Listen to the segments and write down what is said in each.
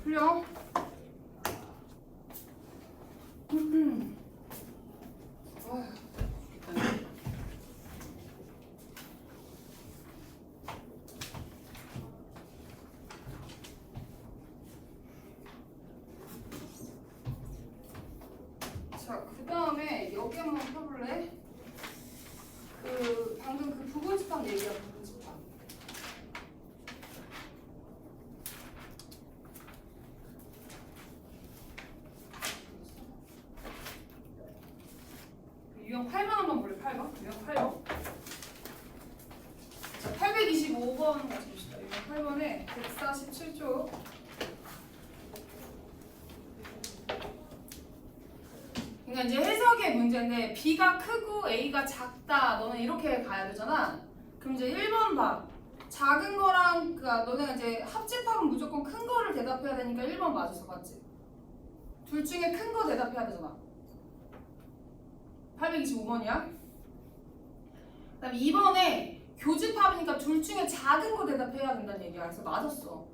풀려? 자, 그 다음에 여기 한번 펴볼래? 방금 그 부분집합 얘기야, 부분집합. 유형 8번 한번 볼래? 8번? 유형 8번. 자, 825번 같이 봅시다. 유형 8번에 147쪽. 그러니까 이제 해석의 문제인데 B가 크고 A가 작다. 너는 이렇게 가야 되잖아. 그럼 이제 1번 봐. 작은 거랑 그러니까 너네가 이제 합집합은 무조건 큰 거를 대답해야 되니까 1번 맞았어. 맞지? 둘 중에 큰 거 대답해야 되잖아. 825번이야. 그다음에 2번에 교집합이니까 둘 중에 작은 거 대답해야 된다는 얘기야. 그래서 맞았어.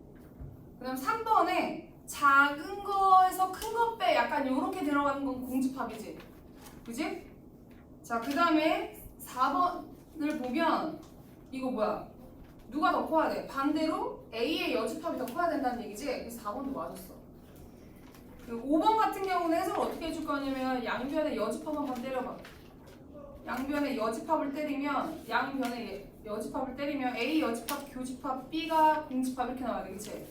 그다음 3번에 작은 거에서 큰 거 빼 약간 요렇게 들어가는 건 공집합이지. 그지? 자, 그 다음에 4번을 보면 이거 뭐야? 누가 더 커야 돼? 반대로 A의 여집합이 더 커야 된다는 얘기지? 그래서 4번도 맞았어. 그리고 5번 같은 경우는 해석을 어떻게 해줄 거냐면 양변의 여집합 한번 때려봐. 양변의 여집합을 때리면 양변의 여집합을 때리면 A 여집합, 교집합, B가 공집합 이렇게 나와야 되겠지?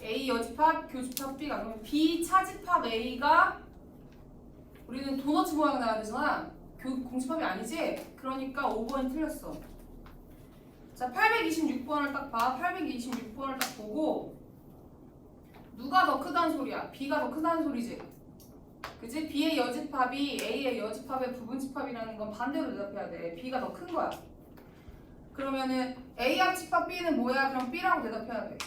A 여집합, 교집합 B가 그러면 B 차집합 A가 우리는 도너츠 모양 나와야 되잖아. 공집합이 아니지? 그러니까 5번이 틀렸어. 자, 826번을 딱 봐. 826번을 딱 보고 누가 더 크다는 소리야? B가 더 크다는 소리지? 그치? B의 여집합이 A의 여집합의 부분집합이라는 건 반대로 대답해야 돼. B가 더 큰 거야. 그러면은 A 합집합 B는 뭐야? 그럼 B라고 대답해야 돼.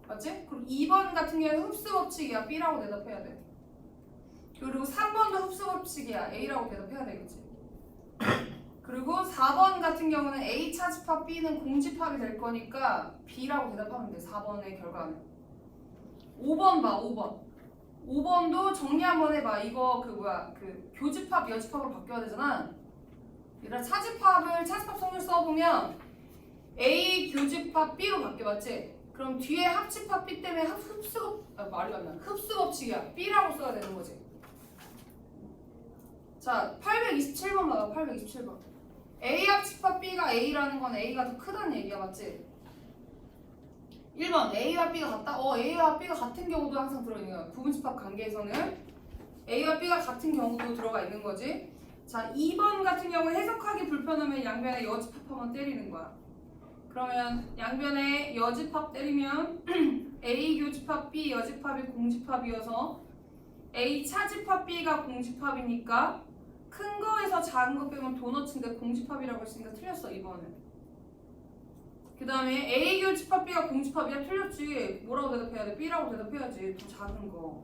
맞지? 그럼 2번 같은 경우는 흡수 법칙이야. B라고 대답해야 돼. 그리고 3번도 흡수 법칙이야. A라고 대답해야 되겠지. 그리고 4번 같은 경우는 A 차집합 B는 공집합이 될 거니까 B라고 대답하면 돼. 4번의 결과는. 5번 봐. 5번. 5번도 정리 한번 해봐. 이거 교집합 여집합으로 바뀌어야 되잖아. 얘들아 차집합 성질 써보면 A 교집합 B로 바뀌어봤지? 그럼 뒤에 합집합 B 때문에 말이 안 나. 흡수 법칙이야. B라고 써야 되는 거지. 자, 827번 봐봐. 827번. A 합집합 B가 A라는 건 A가 더 크다는 얘기야. 맞지? 1번 A와 B가 같다? A와 B가 같은 경우도 항상 들어있는 거야. 부분집합 관계에서는 A와 B가 같은 경우도 들어가 있는 거지. 자, 2번 같은 경우 해석하기 불편하면 양변에 여집합 한번 때리는 거야. 그러면 양변에 여집합 때리면 A 교집합 B 여집합이 공집합이어서 A 차집합 B가 공집합이니까 큰 거에서 작은 거 빼면 도너츠인데 공집합이라고 했으니까 틀렸어. 2번은. 그 다음에 A 교집합 B가 공집합이야? 틀렸지. 뭐라고 대답해야 돼? B라고 대답해야지. 더 작은 거.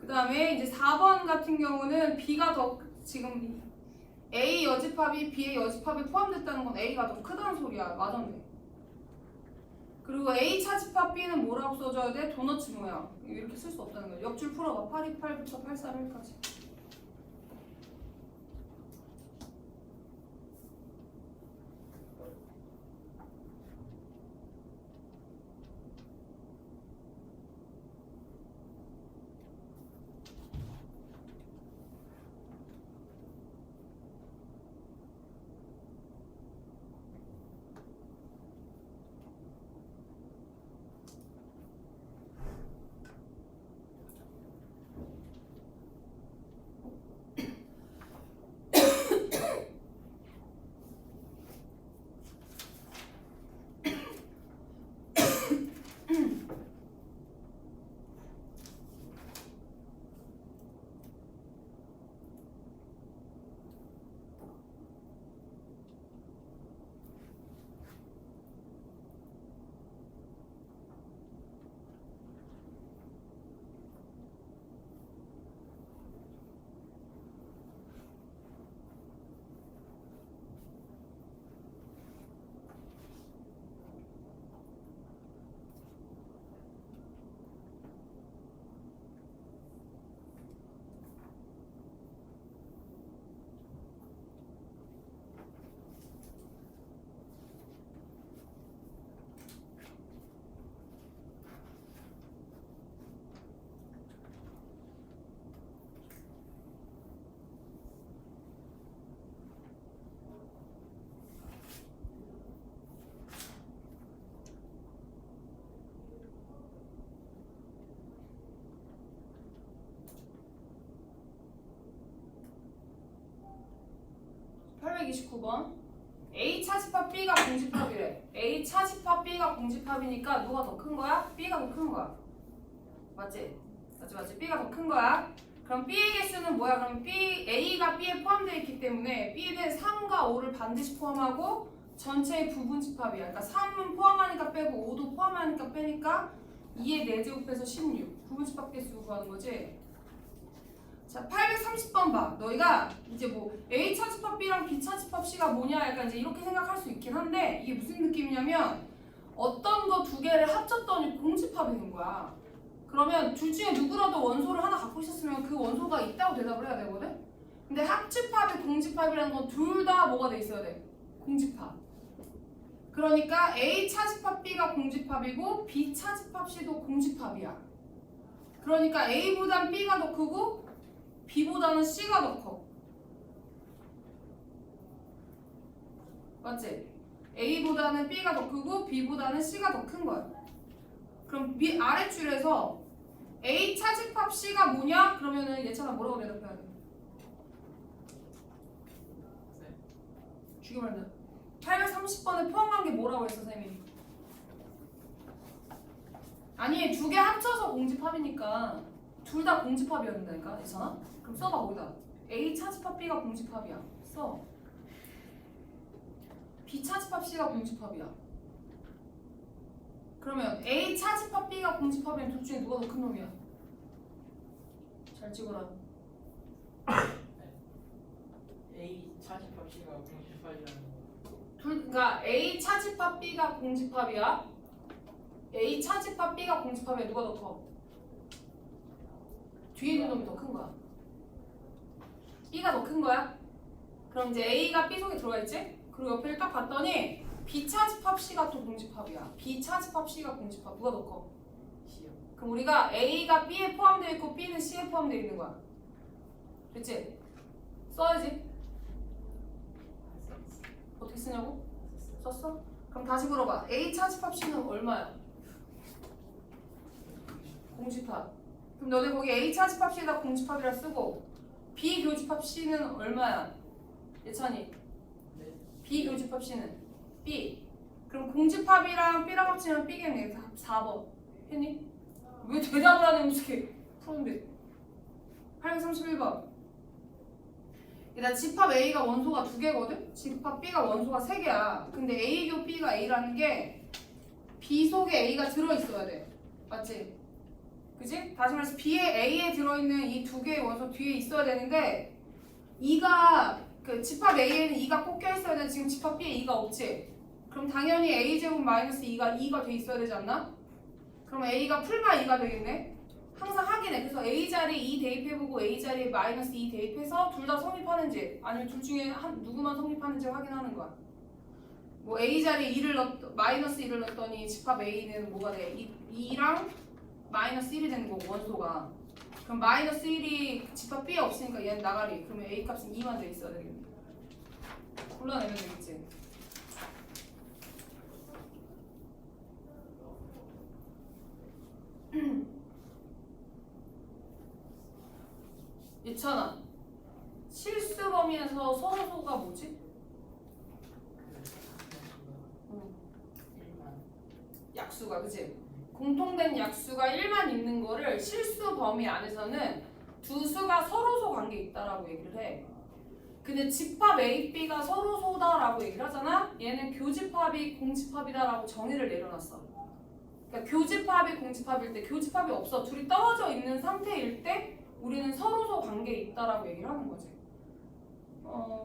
그 다음에 이제 4번 같은 경우는 B가 더 지금 A 여집합이 B의 여집합에 포함됐다는 건 A가 더 크다는 소리야. 맞았네. 그리고 A 차집합 B는 뭐라고 써줘야 돼? 도너츠 모양. 이렇게 쓸 수 없다는 거야. 옆줄 풀어봐. 828부터 841까지. 829번. A 차집합 B가 공집합이래. A 차집합 B가 공집합이니까 누가 더 큰 거야? B가 더 큰 거야. 맞지? 맞지? B가 더 큰 거야. 그럼 B의 개수는 뭐야? 그럼 A가 B에 포함되어 있기 때문에 B는 3과 5를 반드시 포함하고 전체의 부분집합이야. 그러니까 3은 포함하니까 빼고 5도 포함하니까 빼니까 2의 4제곱해서 16. 부분집합 개수 구하는 거지. 자, 830번 봐. 너희가 이제 뭐 A 차집합 B랑 B 차집합 C가 뭐냐 약간 이제 이렇게 생각할 수 있긴 한데 이게 무슨 느낌이냐면 어떤 거 두 개를 합쳤더니 공집합이 된 거야. 그러면 둘 중에 누구라도 원소를 하나 갖고 있었으면 그 원소가 있다고 대답을 해야 되거든? 근데 합집합이 공집합이라는 건 둘 다 뭐가 돼 있어야 돼? 공집합. 그러니까 A 차집합 B가 공집합이고 B 차집합 C도 공집합이야. 그러니까 A보단 B가 더 크고 B보다는 C가 더 커. 맞지? A보다는 B가 더 크고 B보다는 C가 더 큰 거야. 그럼 아랫줄에서 A 차집합 C가 뭐냐? 그러면은 예찬아 뭐라고 대답해야 돼? 죽여말다. 830번에 포함한 게 뭐라고 했어, 선생님이? 아니, 두 개 합쳐서 공집합이니까 둘 다 공집합이어야 된다니까, 예찬아? 그럼 써봐, 거기다. A 차집합 B가 공집합이야. 써. B 차집합 C가 공집합이야. 그러면 A 차집합 B가 공집합이면 둘 중에 누가 더 큰 놈이야? 잘 찍어라. A 차집합 C가 공집합이라는 거. 그러니까 A 차집합 B가 공집합이야. A 차집합 B가 공집합이야. 누가 더 커? 뒤에 있는 놈이 더 큰 거야. B가 더 큰 거야. 그럼 이제 A가 B 속에 들어가 있지? 그리고 옆에 딱 봤더니 B 차집합 C가 또 공집합이야. B 차집합 C가 공집합. 누가 더 커? C요. 그럼 우리가 A가 B에 포함되어 있고 B는 C에 포함되어 있는 거야. 됐지? 써야지. 어떻게 쓰냐고? 썼어? 그럼 다시 물어봐. A 차집합 C는 얼마야? 공집합. 그럼 너네 거기 A 차집합 C에다 공집합이라 쓰고 B 교집합 C는 얼마야? 예찬이. 네. B 교집합 C는 B. 그럼 공집합이랑 B랑 합치면 B겠네. 4번. 했니? 왜 대답을 안 해? 어떻게 푸는데. 831번. 일단 집합 A가 원소가 2개거든? 집합 B가 원소가 3개야. 근데 A 교 B가 A라는 게 B 속에 A가 들어있어야 돼. 맞지? 그지? 다시 말해서 B에 A에 들어있는 이 2개의 원소 뒤에 있어야 되는데 2가 그 집합 A에는 2가 꼭 껴있어야 되는데 지금 집합 B에 2가 없지? 그럼 당연히 A제곱 마이너스 2가 돼 있어야 되지 않나? 그럼 A가 풀마 2가 되겠네? 항상 확인해. 그래서 A 자리에 2 대입해보고 A 자리에 마이너스 2 대입해서 둘 다 성립하는지 아니면 둘 중에 누구만 성립하는지 확인하는 거야. 뭐 A 자리에 2를 마이너스 1을 넣었더니 집합 A는 뭐가 돼? 2랑 마이너스 1이 되는 거고 원소가. 그럼 마이너스 1이 집합 B에 없으니까 얘는 나가리. 그러면 A 값은 2만 돼 있어야 되겠네. 골라내면 되겠지. 예찬아, 실수 범위에서 서로소가 뭐지? 약수가, 그치? 공통된 약수가 1만 있는 거를 실수 범위 안에서는 두 수가 서로소 관계 있다라고 얘기를 해. 근데 집합 A, B가 서로소다라고 얘기를 하잖아? 얘는 교집합이 공집합이다라고 정의를 내려놨어. 그러니까 교집합이 공집합일 때 교집합이 없어. 둘이 떨어져 있는 상태일 때 우리는 서로소 관계에 있다라고 얘기를 하는 거지.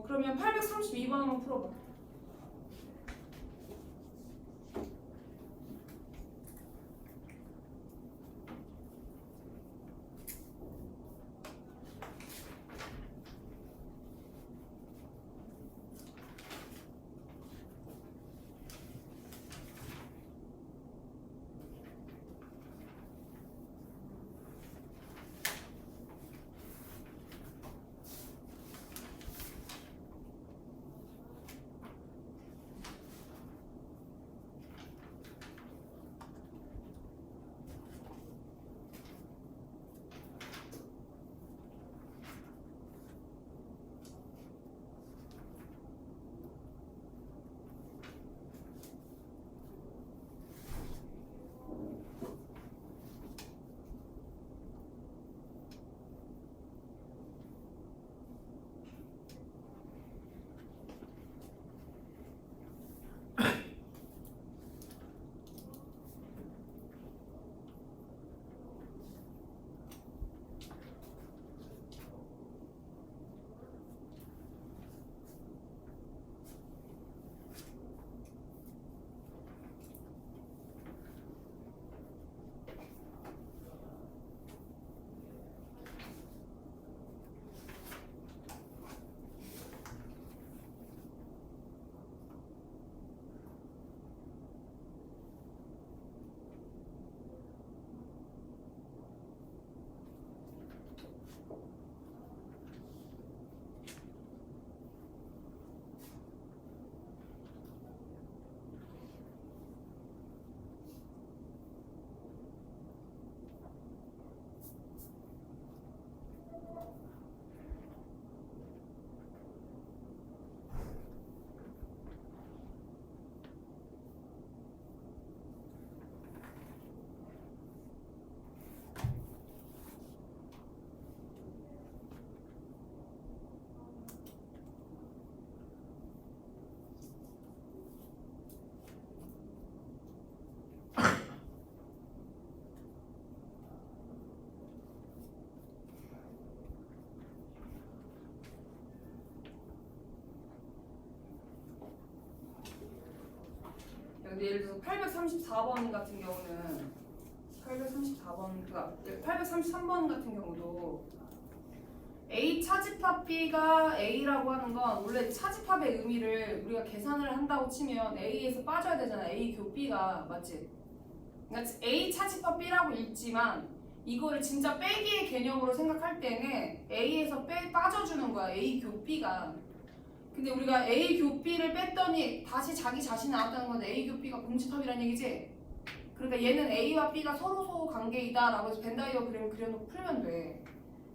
그러면 832번 한번 풀어봐. 근데 예를 들어서 834번 같은 경우는 834번, 그러니까 833번 같은 경우도 A 차집합 B가 A라고 하는 건 원래 차집합의 의미를 우리가 계산을 한다고 치면 A에서 빠져야 되잖아. A 교 B가 맞지? 그러니까 A 차집합 B라고 읽지만 이거를 진짜 빼기의 개념으로 생각할 때는 A에서 빠져주는 거야. A 교 B가. 근데 우리가 A 교 B를 뺐더니 다시 자기 자신 나왔다는 건 A 교 B가 공집합이라는 얘기지? 그러니까 얘는 A와 B가 서로소 관계이다 라고 해서 벤다이어 그림을 그려놓고 풀면 돼.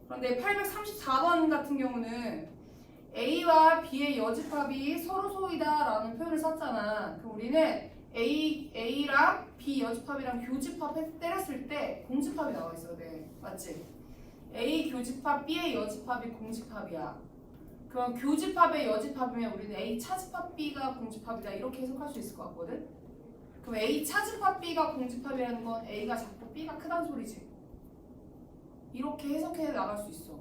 그런데 834번 같은 경우는 A와 B의 여집합이 서로소이다 라는 표현을 썼잖아. 그럼 우리는 A랑 B 여집합이랑 교집합 때렸을 때 공집합이 나와 있어야 돼. 맞지? A 교집합 B의 여집합이 공집합이야. 그럼 교집합의 여집합이면 우리는 A 차집합 B가 공집합이다 이렇게 해석할 수 있을 것 같거든? 그럼 A 차집합 B가 공집합이라는 건 A가 작고 B가 크다는 소리지. 이렇게 해석해 나갈 수 있어.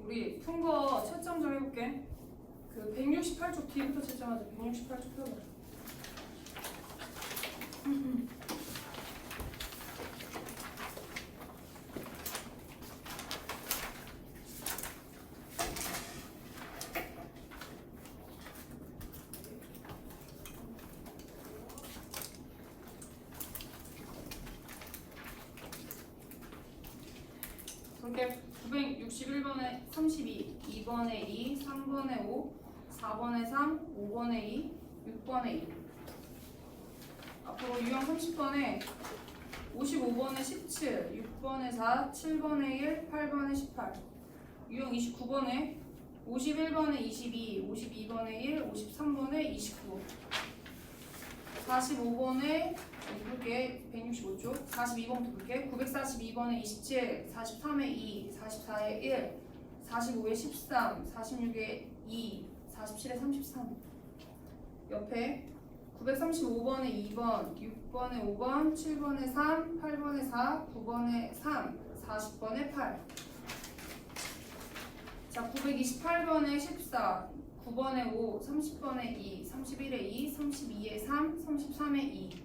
우리 푼 거 채점 좀 해볼게. 그 168쪽 뒤부터 채점하자. 168쪽 펴봐. 61번에 32, 2번에 2, 3번에 5, 4번에 3, 5번에 2, 6번에 2. 앞으로 유형 30번에 55번에 17, 6번에 4, 7번에 1, 8번에 18. 유형 29번에 51번에 22, 52번에 1, 53번에 29. 45번에 볼게 165쪽 42번부터 볼게 942번에 27, 43에 2, 44에 1, 45에 13, 46에 2, 47에 33. 옆에 935번에 2번, 6번에 5번, 7번에 3, 8번에 4, 9번에 3, 40번에 8. 자, 928번에 14, 9번에 5, 30번에 2, 31에 2, 32에 3, 33에 2.